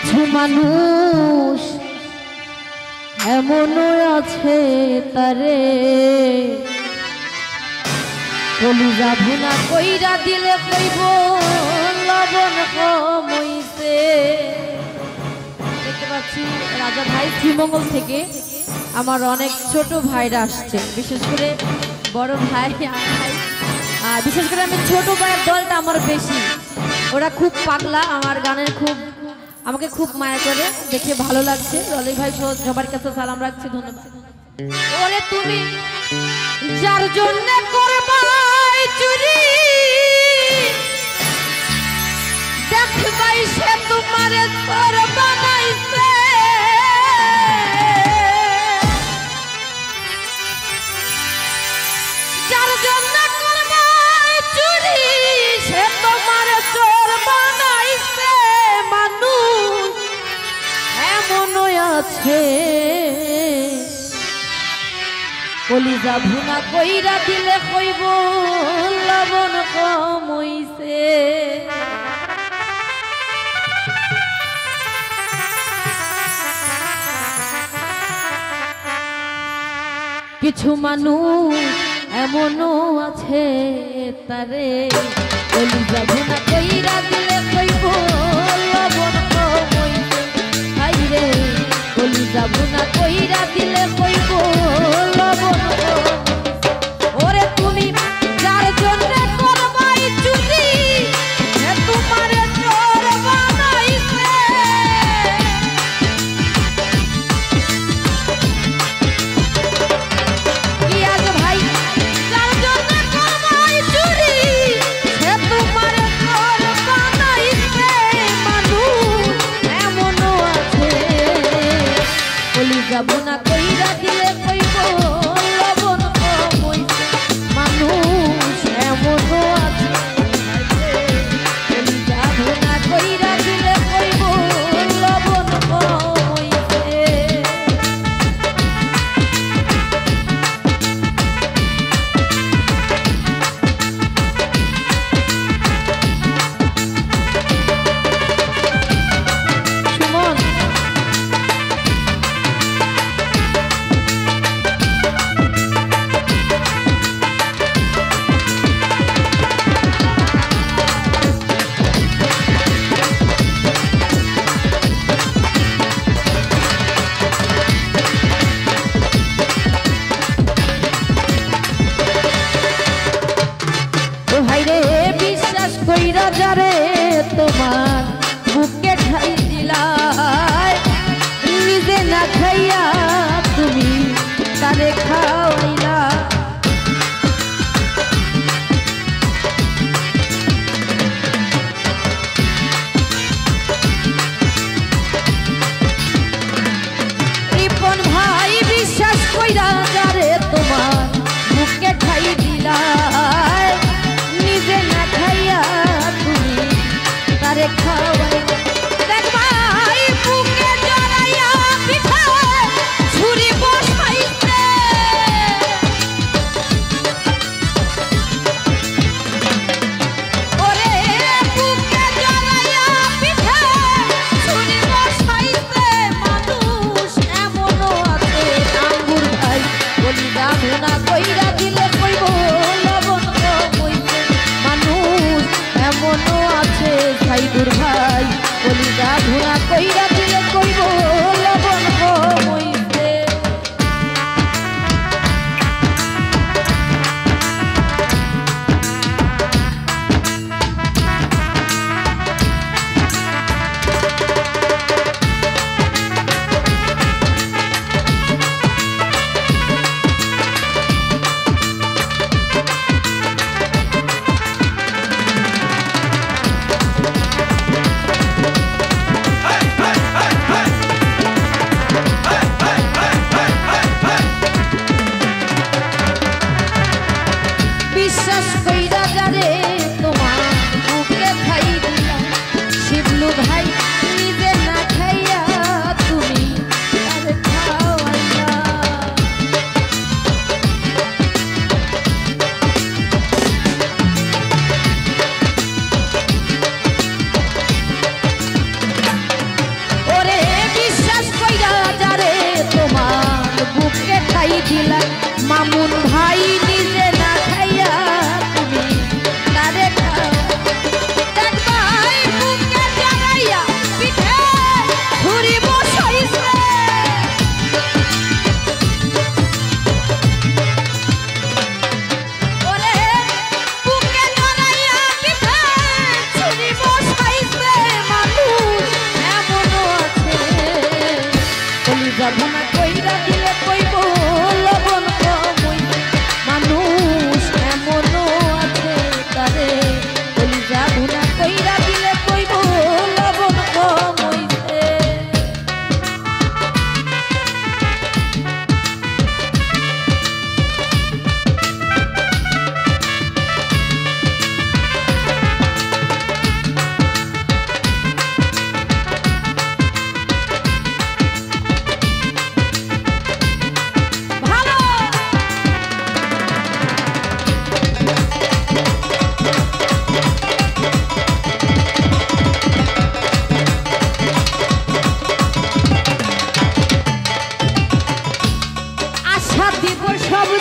কিছু মানুষ এমনও আছে তারে কলিজা ভুনা কইরা দিলে কইব লবণ কমইছে। দেখতে পাচ্ছি রাজা ভাই শ্রীমঙ্গল থেকে আমার অনেক ছোট ভাইরা আসছে, বিশেষ করে বড় ভাই বিশেষ করে আমি ছোট ভাইয়ের দলটা আমার বেশি, ওরা খুব পাগলা, আমার গানের খুব আমাকে খুব মায়া করে, দেখে ভালো লাগছে। রলি ভাই সবার কাছে সালাম রাখছি, ধন্যবাদ। ওরে তুমি যার জন্য করবাই চুরি দেখবাই সে তোমারে তোর বানাইছে। যার জন্য করবাই চুরি সে তোমারে চোর বানাইছে। মানুষ এমনও আছে কলিজা ভুনা কইরা দিলে কইব লবণ কমইছে। কিছু মানুষ এমনও আছে তারে কলিজা ভুনা কইরা দিলে কইব লবণ কমইছে। হাইরে কলিজা ভুনা কইরা দিলে কইব লবণ কমইছে। ওরে তুমি যার জন্য করবাই চুরি সে তোমারে চোর বানাইছে। কি আজ ভাই যার জন্য করবাই চুরি সে তোমারে চোর বানাইছে। মানুষ এমনও আছে কলিজা ভুনা কইরা দিলে কইব লবণ কমইছে। মানুষ এমনও আছে কলিজা ভুনা কইরা দিলে কইব লবণ কমইছে। সুমন বিশ্বাস কইরা যারে তোমার বুকে ঠাই দিলাই নিজে না খাইয়া তুমি তারে খাওয়াইলা। রিপন ভাই বিশ্বাস কইরা যারে তোমার বুকে ঠাই দিলাই নিজে না খাইয়া তুমি তারে খাওয়াই। দেখবাই বুকে জড়াইয়া পিঠা ছুরি বসাইছে। ওরে বুকে জড়াইয়া পিঠা ছুরি বসাইছে। মানুষ এমনও আছে আঙ্গুর ভাই কলিজা ভুনা কইরা দিলে কইব লবণ কমইছে। মানুষ এমনও আছে সাইদুর ভাই কলিজা ভুনা কইরা দিলে কইব লবণ কমইছে। Hey! যাবো না কইরা দিলে কইব লবণ কমই মানুষ এমনও আছে তারে বলি যাবো না কইরা দিলে কইব লবণ কমইছে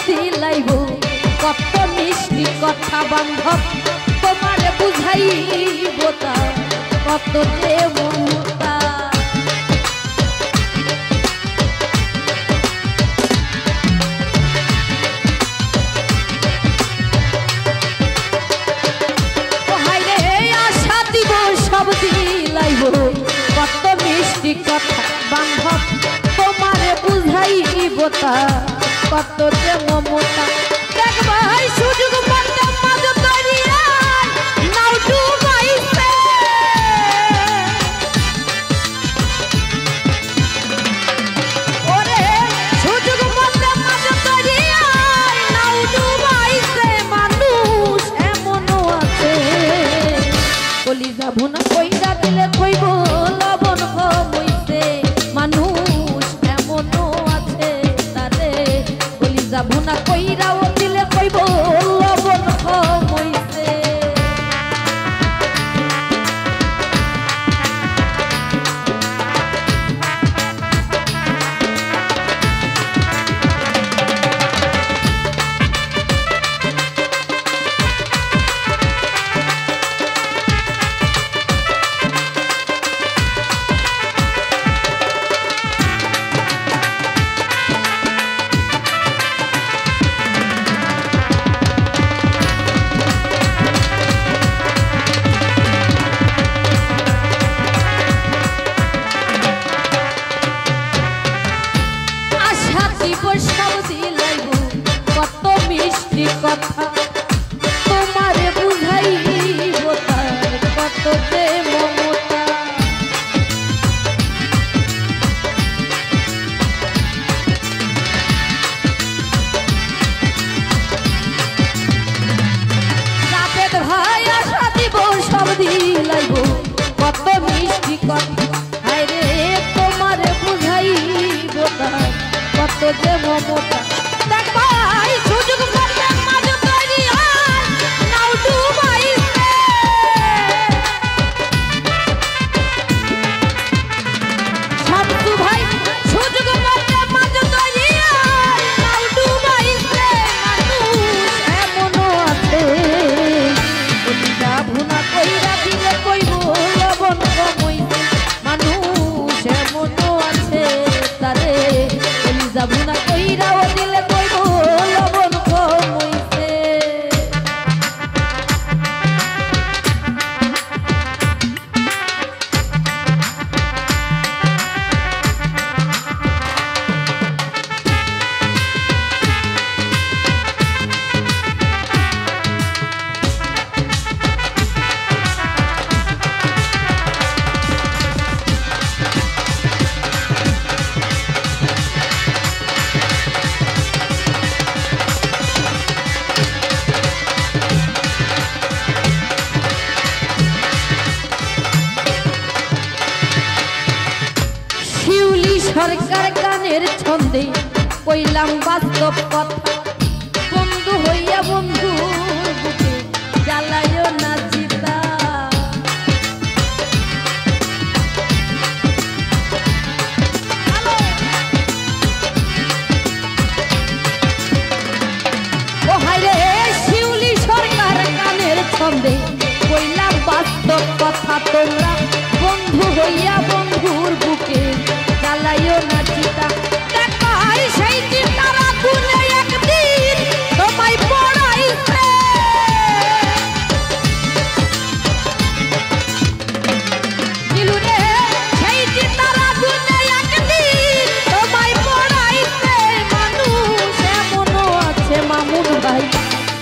দিলাইব কত মিষ্টি কথা বান্ধব তোমার বুঝাইব তা কত যে মমতা হাইরে আশা দিব সব দিলাইব কত মিষ্টি কথা বান্ধব তোমার বুঝাইব তা কত যে মমতা দেখবাই সুযোগ মতে মাঝ দরিয়া নাও ডুবাইছে ওরে সুযোগ মতে মাঝ দরিয়া নাও ডুবাইছে মানুষ এমনও আছে বলি যাবো না কইরা দিলে কইব লবণ কমইছে মানুষ এমনও আছে তারে যাবো না কইরাও দিলে কইব লবণ কমইছে কত মিষ্টি কথা তোমার বুঝাইব তার কত যে মমতা জাবেদ ভাই আশা দিব সব দিলাইব কত মিষ্টি কথা হায়রে তোমার বুঝাইব তার কত যে মমতা দেখবাই সুযোগ মতে মাঝ দরিয়া নাও ডুবাইছে শামসু ভাই সুযোগ মতে মাঝ দরিয়া নাও ডুবাইছে মানুষ এমনও আছে বলি যাবো না কইরা দিলে কইব লবণ কমইছে মানুষ এমনও আছে তারে বলি যাবো না কইরাও দিলে কইব লবণ কমইছে সরকার গানের ছন্দে কইলাম বাস্তব কথা বন্ধু হইয়া বন্ধু বুকে জ্বালায়ও না চিতা ও হায়রে শিউলি সরকার গানের ছন্দে কইলাম বাস্তব কথা তোমরা বন্ধু হইয়া বন্ধুর বুকে জ্বালাইও না চিতা দেখাই সেই চিতারা গুনে একদিন তোমায় পড়াইছে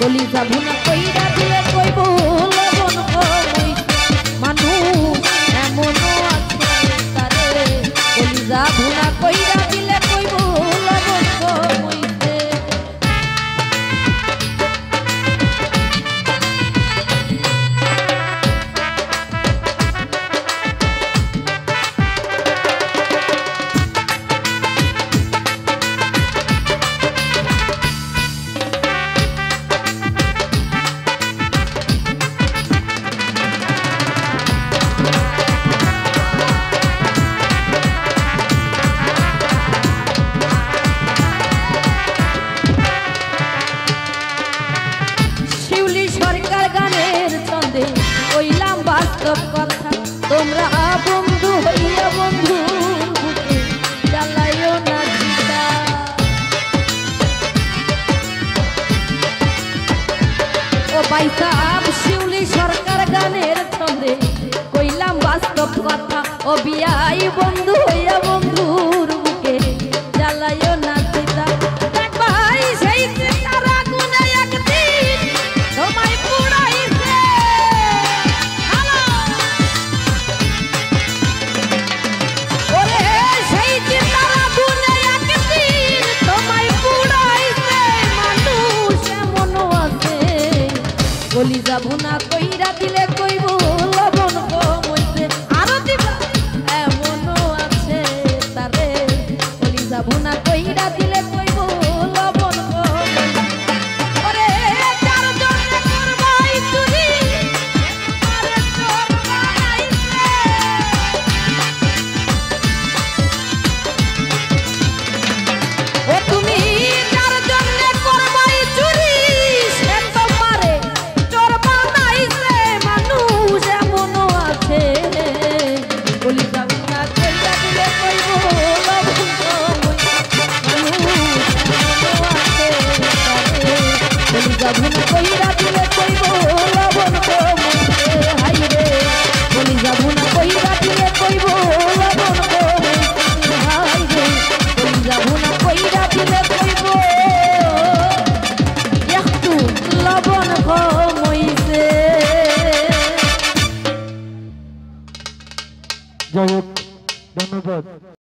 কলিজা ভুনা কইরা দিলে কইব লবণ কই মানুষ এমনও আছে তারে কলিজা ভুনা কইরা দিলে কইব লবণ কইতে কথা তোমরা বন্ধু হইয়া বন্ধু জ্বালাইও না চিতা ও বাইসা শিউলি সরকার গানের ছন্দে কইলাম বাস্তব কথা ও বিয়াই বন্ধু হইয়া বন্ধুর বুকে জ্বালাইও না চিতা ভাই সেই চিতার আগুনে একদিন তোমায় পুড়াইছে কলিজা ভুনা কইরা দিলে কইব লবণ কইতে আরো দিবা এমনও আছে তারে কলিজা ভুনা কইরা দিলে কইব লবণ ওরে চার জনে করবাই চুরি আরে তোর বানাইছে ও তুমি চার জনে করবাই চুরি সে তোমারে কলিজা ভুনা কইরা দিলে কইব লবণ হাইরে কলিজা ভুনা কইরা দিলে কইব লবণ হাইরে কলিজা ভুনা কইরা দিলে কইব একটু লবণ কইছে যাই হোক ধন্যবাদ।